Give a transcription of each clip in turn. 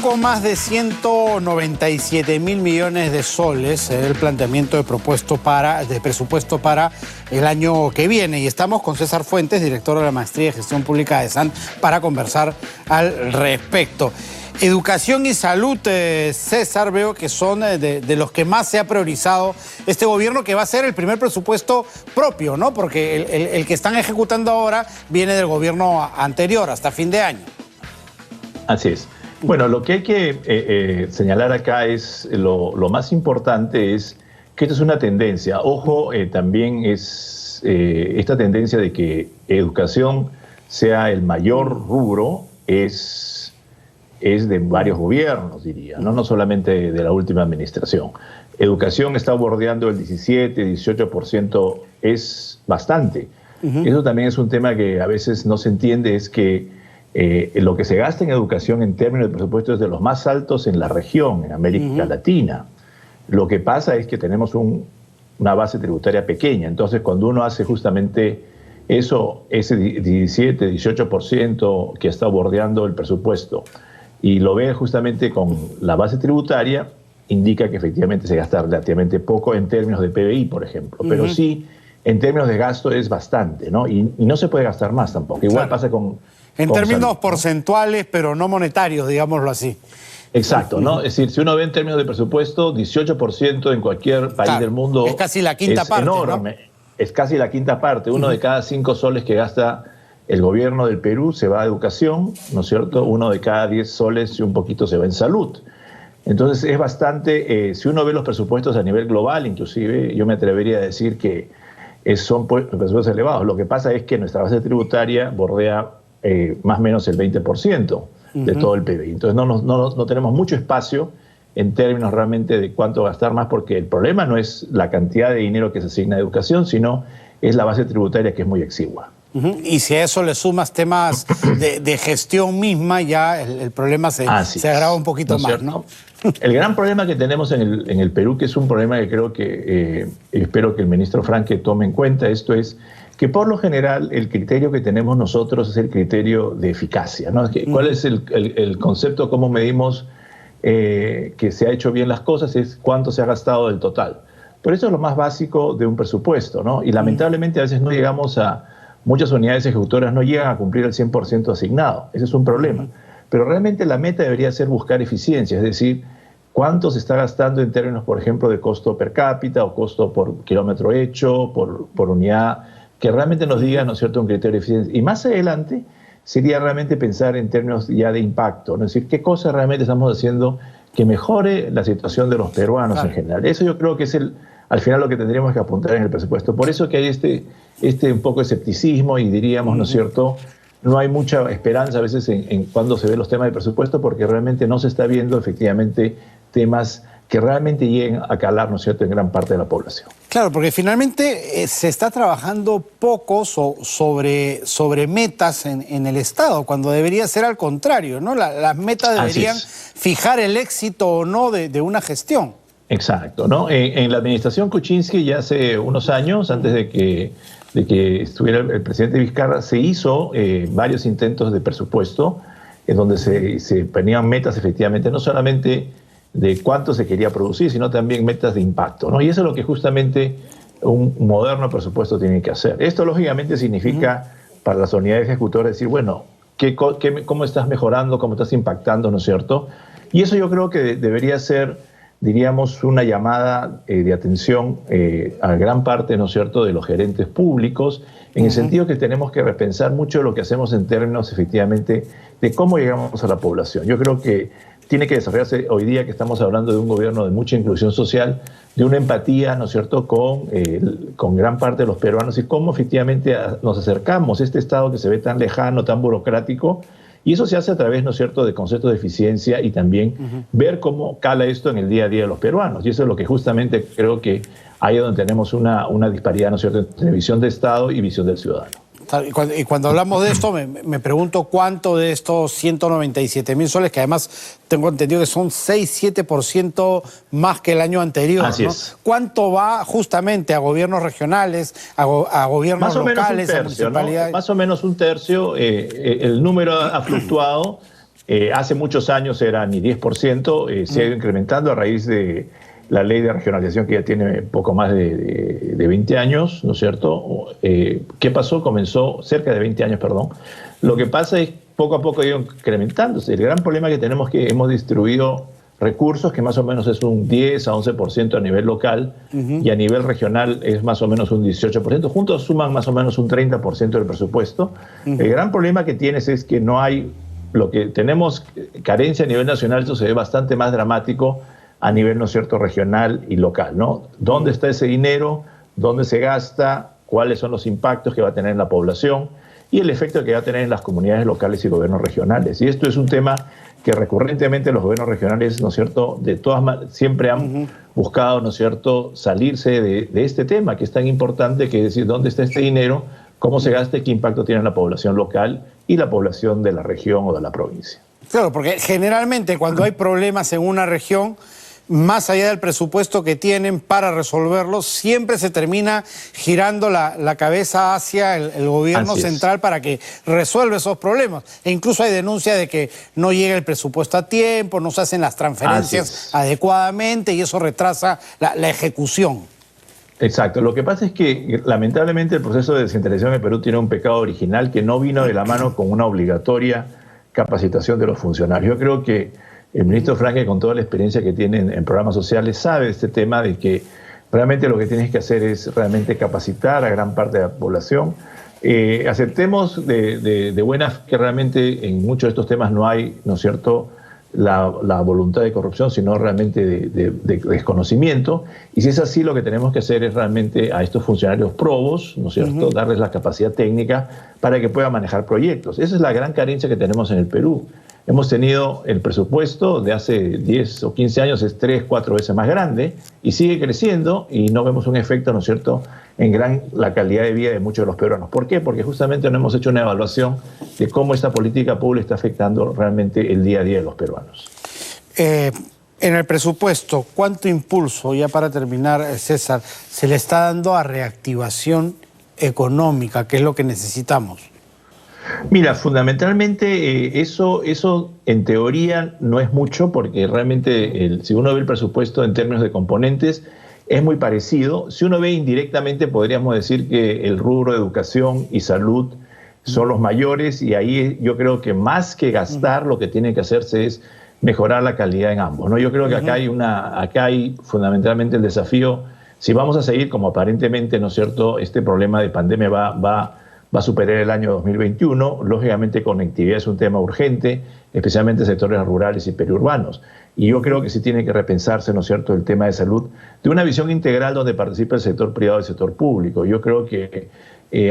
Poco más de 197.000 millones de soles el planteamiento de presupuesto para el año que viene. Y estamos con César Fuentes, director de la Maestría de Gestión Pública de SAN, para conversar al respecto. Educación y salud, César, veo que son de los que más se ha priorizado este gobierno, que va a ser el primer presupuesto propio, ¿no? Porque el que están ejecutando ahora viene del gobierno anterior, hasta fin de año. Así es. Bueno, lo que hay que señalar acá es, lo más importante es que esto es una tendencia. Ojo, también es esta tendencia de que educación sea el mayor rubro, es de varios gobiernos, diría, no solamente de la última administración. Educación está bordeando el 17, 18%, es bastante. Eso también es un tema que a veces no se entiende, es que lo que se gasta en educación en términos de presupuesto es de los más altos en la región, en América Latina. Lo que pasa es que tenemos una base tributaria pequeña, entonces cuando uno hace justamente eso, ese 17, 18% que está bordeando el presupuesto, y lo ve justamente con la base tributaria, indica que efectivamente se gasta relativamente poco en términos de PBI, por ejemplo, pero sí en términos de gasto es bastante, ¿no? Y no se puede gastar más tampoco. Igual pasa con... En términos salud, porcentuales, pero no monetarios, digámoslo así. Exacto, ¿no? Es decir, si uno ve en términos de presupuesto, 18% en cualquier país del mundo es casi la quinta parte, enorme, ¿no? Es casi la quinta parte. Uno de cada 5 soles que gasta el gobierno del Perú se va a educación, ¿no es cierto? Uno de cada 10 soles y un poquito se va en salud. Entonces es bastante, si uno ve los presupuestos a nivel global, inclusive, yo me atrevería a decir que son presupuestos elevados. Lo que pasa es que nuestra base tributaria bordea más o menos el 20% de todo el PBI. Entonces no tenemos mucho espacio en términos realmente de cuánto gastar más, porque el problema no es la cantidad de dinero que se asigna a educación, sino es la base tributaria que es muy exigua. Y si a eso le sumas temas de gestión misma, ya el problema se agrava un poquito más, ¿no? El gran problema que tenemos en el Perú, que es un problema que creo que espero que el ministro Franque tome en cuenta, esto es que por lo general el criterio que tenemos nosotros es el criterio de eficacia, ¿no? ¿Cuál es el concepto, cómo medimos que se ha hecho bien las cosas? Es cuánto se ha gastado del total. Pero eso es lo más básico de un presupuesto, ¿no? Y lamentablemente a veces no llegamos a... Muchas unidades ejecutoras no llegan a cumplir el 100% asignado. Ese es un problema. Pero realmente la meta debería ser buscar eficiencia, es decir, cuánto se está gastando en términos, por ejemplo, de costo per cápita o costo por kilómetro hecho, por unidad, que realmente nos diga, ¿no es cierto?, un criterio de eficiencia. Y más adelante sería realmente pensar en términos ya de impacto, ¿no? Es decir, qué cosas realmente estamos haciendo que mejore la situación de los peruanos en general. Eso yo creo que es al final lo que tendríamos que apuntar en el presupuesto. Por eso que hay este un poco de escepticismo y diríamos, ¿no es cierto?, no hay mucha esperanza a veces en cuando se ven los temas de presupuesto, porque realmente no se está viendo efectivamente temas que realmente lleguen a calar, ¿no es cierto?, en gran parte de la población. Claro, porque finalmente se está trabajando poco sobre metas en el Estado, cuando debería ser al contrario, ¿no? Las metas deberían fijar el éxito o no de una gestión. Exacto, ¿no? En la administración Kuczynski ya hace unos años, antes de que estuviera el presidente Vizcarra, se hizo varios intentos de presupuesto en donde se ponían metas efectivamente, no solamente de cuánto se quería producir, sino también metas de impacto, ¿no? Y eso es lo que justamente un moderno presupuesto tiene que hacer. Esto lógicamente significa para las unidades ejecutoras decir, bueno, ¿cómo estás mejorando, cómo estás impactando, ¿no es cierto? Y eso yo creo que debería ser, diríamos, una llamada de atención a gran parte, ¿no es cierto?, de los gerentes públicos, en el sentido que tenemos que repensar mucho lo que hacemos en términos, efectivamente, de cómo llegamos a la población. Yo creo que tiene que desarrollarse hoy día, que estamos hablando de un gobierno de mucha inclusión social, de una empatía, ¿no es cierto?, con gran parte de los peruanos, y cómo efectivamente nos acercamos a este Estado que se ve tan lejano, tan burocrático. Y eso se hace a través, ¿no es cierto?, de conceptos de eficiencia y también ver cómo cala esto en el día a día de los peruanos. Y eso es lo que justamente creo que ahí es donde tenemos una disparidad, ¿no es cierto?, entre visión de Estado y visión del ciudadano. Y cuando hablamos de esto, me pregunto cuánto de estos 197.000 soles, que además tengo entendido que son 6-7% más que el año anterior, Así ¿no? es. ¿Cuánto va justamente a gobiernos regionales, a gobiernos locales, a municipalidades? ¿No? Más o menos un tercio. El número ha fluctuado, Hace muchos años era ni 10%, se ha ido incrementando a raíz de la ley de regionalización que ya tiene poco más de 20 años, ¿no es cierto? ¿Qué pasó? Comenzó cerca de 20 años, perdón. Lo que pasa es que poco a poco ha ido incrementándose. El gran problema que tenemos es que hemos distribuido recursos que más o menos es un 10 a 11% a nivel local y a nivel regional es más o menos un 18%. Juntos suman más o menos un 30% del presupuesto. El gran problema que tienes es que no hay, lo que tenemos carencia a nivel nacional, eso se ve bastante más dramático a nivel, ¿no es cierto?, regional y local, ¿no? ¿Dónde está ese dinero? ¿Dónde se gasta? ¿Cuáles son los impactos que va a tener en la población? Y el efecto que va a tener en las comunidades locales y gobiernos regionales. Y esto es un tema que recurrentemente los gobiernos regionales, ¿no es cierto?, siempre han buscado, ¿no es cierto?, salirse de este tema que es tan importante, que es decir, ¿dónde está este dinero? ¿Cómo se gasta y qué impacto tiene en la población local y la población de la región o de la provincia? Claro, porque generalmente cuando hay problemas en una región, más allá del presupuesto que tienen para resolverlos, siempre se termina girando la cabeza hacia el gobierno central para que resuelva esos problemas. E incluso hay denuncia de que no llega el presupuesto a tiempo, no se hacen las transferencias adecuadamente y eso retrasa la ejecución. Exacto. Lo que pasa es que lamentablemente el proceso de descentralización en Perú tiene un pecado original que no vino de la mano con una obligatoria capacitación de los funcionarios. Yo creo que el ministro Franque, con toda la experiencia que tiene en programas sociales, sabe este tema de que realmente lo que tienes que hacer es realmente capacitar a gran parte de la población. Aceptemos de buenas que realmente en muchos de estos temas no hay, ¿no es cierto?, la voluntad de corrupción, sino realmente de desconocimiento. Y si es así, lo que tenemos que hacer es realmente a estos funcionarios probos, ¿no es cierto?, darles la capacidad técnica para que puedan manejar proyectos. Esa es la gran carencia que tenemos en el Perú. Hemos tenido el presupuesto de hace 10 o 15 años, es 3, 4 veces más grande y sigue creciendo y no vemos un efecto, ¿no es cierto?, en la calidad de vida de muchos de los peruanos. ¿Por qué? Porque justamente no hemos hecho una evaluación de cómo esta política pública está afectando realmente el día a día de los peruanos. En el presupuesto, ¿cuánto impulso, ya para terminar, César, se le está dando a reactivación económica, que es lo que necesitamos? Mira, fundamentalmente eso en teoría no es mucho porque realmente si uno ve el presupuesto en términos de componentes es muy parecido. Si uno ve indirectamente podríamos decir que el rubro de educación y salud son los mayores y ahí yo creo que más que gastar lo que tiene que hacerse es mejorar la calidad en ambos, ¿no? Yo creo que acá hay fundamentalmente el desafío, si vamos a seguir como aparentemente, ¿no es cierto?, este problema de pandemia va a superar el año 2021. Lógicamente, conectividad es un tema urgente, especialmente en sectores rurales y periurbanos. Y yo creo que sí tiene que repensarse, ¿no es cierto?, el tema de salud, de una visión integral donde participe el sector privado y el sector público. Yo creo que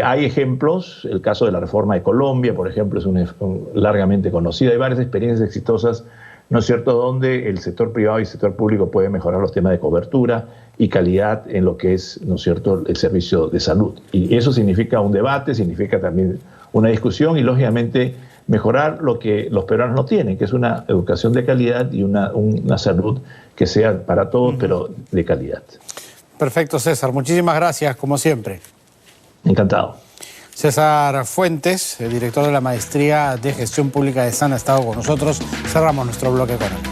hay ejemplos, el caso de la reforma de Colombia, por ejemplo, es largamente conocido. Hay varias experiencias exitosas, ¿no es cierto?, donde el sector privado y el sector público pueden mejorar los temas de cobertura y calidad en lo que es, ¿no es cierto?, el servicio de salud. Y eso significa un debate, significa también una discusión y, lógicamente, mejorar lo que los peruanos no tienen, que es una educación de calidad y una salud que sea para todos, pero de calidad. Perfecto, César. Muchísimas gracias, como siempre. Encantado. César Fuentes, el director de la Maestría de Gestión Pública de SAN, ha estado con nosotros. Cerramos nuestro bloque económico.